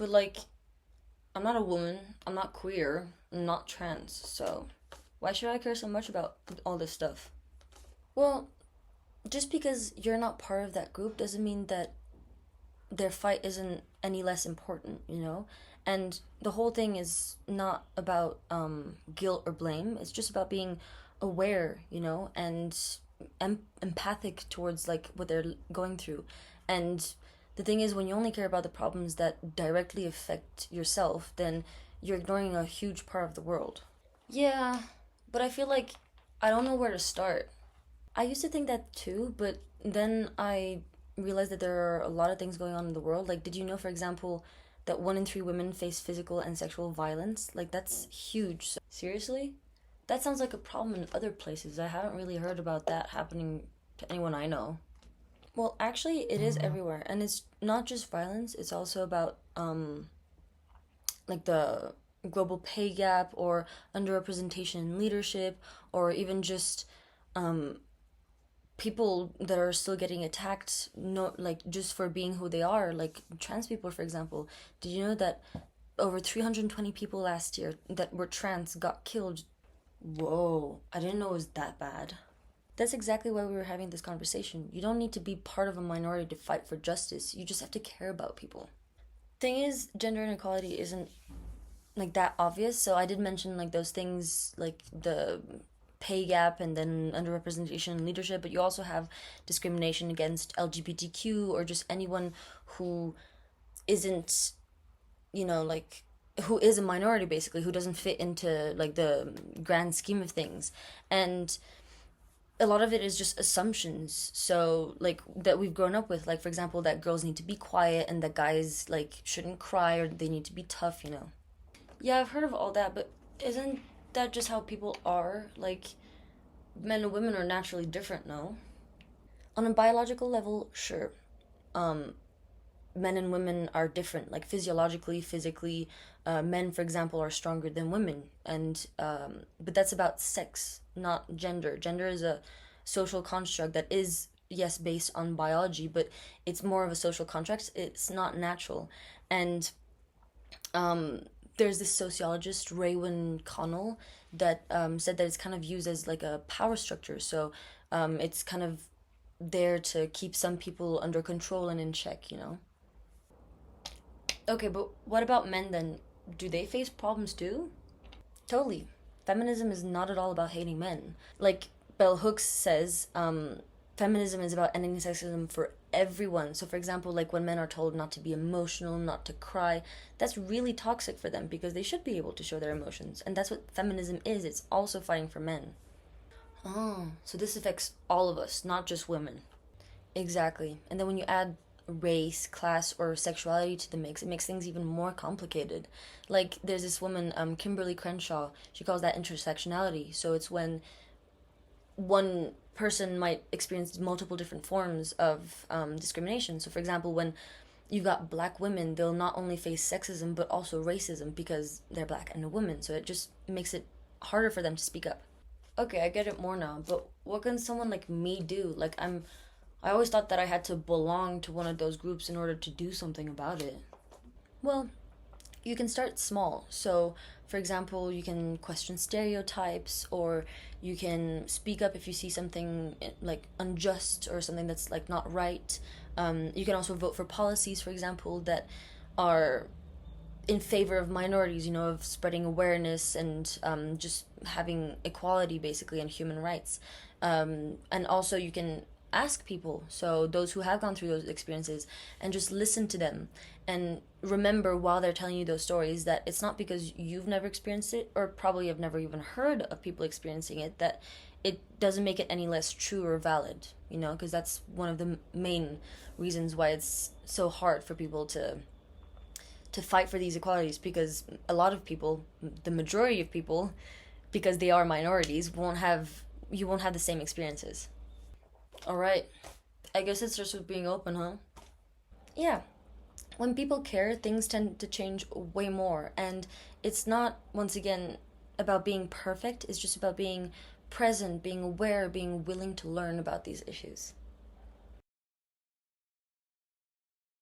But like, I'm not a woman, I'm not queer, I'm not trans, so why should I care so much about all this stuff? Well, just because you're not part of that group doesn't mean that their fight isn't any less important, you know? And the whole thing is not about guilt or blame. It's just about being aware, you know, and empathic towards like what they're going through. And the thing is, when you only care about the problems that directly affect yourself, then you're ignoring a huge part of the world. Yeah, but I feel like I don't know where to start. I used to think that too, but then I realized that there are a lot of things going on in the world. Like, did you know, for example, that 1 in 3 women face physical and sexual violence? Like, that's huge. So, seriously? That sounds like a problem in other places. I haven't really heard about that happening to anyone I know. Well, actually, it is everywhere, and it's not just violence. It's also about like the global pay gap or underrepresentation in leadership, or even just people that are still getting attacked, no, like just for being who they are, like trans people, for example. Did you know that over 320 people last year that were trans got killed? Whoa, I didn't know it was that bad. That's exactly why we were having this conversation. You don't need to be part of a minority to fight for justice. You just have to care about people. Thing is, gender inequality isn't like that obvious. So I did mention like those things, like the pay gap and then underrepresentation in leadership, but you also have discrimination against LGBTQ or just anyone who isn't, like who is a minority basically, who doesn't fit into like the grand scheme of things. And a lot of it is just assumptions. So like that we've grown up with, like for example, that girls need to be quiet and that guys like shouldn't cry or they need to be tough. Yeah, I've heard of all that, but isn't that just how people are? Like, men and women are naturally different, no? On a biological level, sure. Um, Men and women are different, like physiologically, physically. Men, for example, are stronger than women, and but that's about sex, not gender. Gender is a social construct that is, yes, based on biology, but it's more of a social contract. It's not natural, and um, there's this sociologist, Raywin Connell, that said that it's kind of used as like a power structure. So it's kind of there to keep some people under control and in check. Okay, but what about men then? Do they face problems too? Totally. Feminism is not at all about hating men. Like Bell Hooks says, feminism is about ending sexism for everyone. So, for example, like when men are told not to be emotional, not to cry, that's really toxic for them because they should be able to show their emotions. And that's what feminism is. It's also fighting for men. Oh, so this affects all of us, not just women. Exactly. And then when you add race, class, or sexuality to the mix, it makes things even more complicated. Like there's this woman, Kimberly Crenshaw. She calls that intersectionality. So it's when one person might experience multiple different forms of discrimination. So, for example, when you've got black women, they'll not only face sexism but also racism because they're black and a woman. So it just makes it harder for them to speak up. Okay, I get it more now. But what can someone like me do? I always thought that I had to belong to one of those groups in order to do something about it. Well, you can start small. So, for example, you can question stereotypes or you can speak up if you see something like unjust or something that's like not right. You can also vote for policies, for example, that are in favor of minorities, of spreading awareness and just having equality basically and human rights. And also, you can ask people, so those who have gone through those experiences, and just listen to them and remember while they're telling you those stories that it's not because you've never experienced it or probably have never even heard of people experiencing it that it doesn't make it any less true or valid, because that's one of the main reasons why it's so hard for people to fight for these equalities, because a lot of people, the majority of people, because they are minorities, you won't have the same experiences. All right. I guess it starts with being open, huh? Yeah. When people care, things tend to change way more. And it's not, once again, about being perfect. It's just about being present, being aware, being willing to learn about these issues.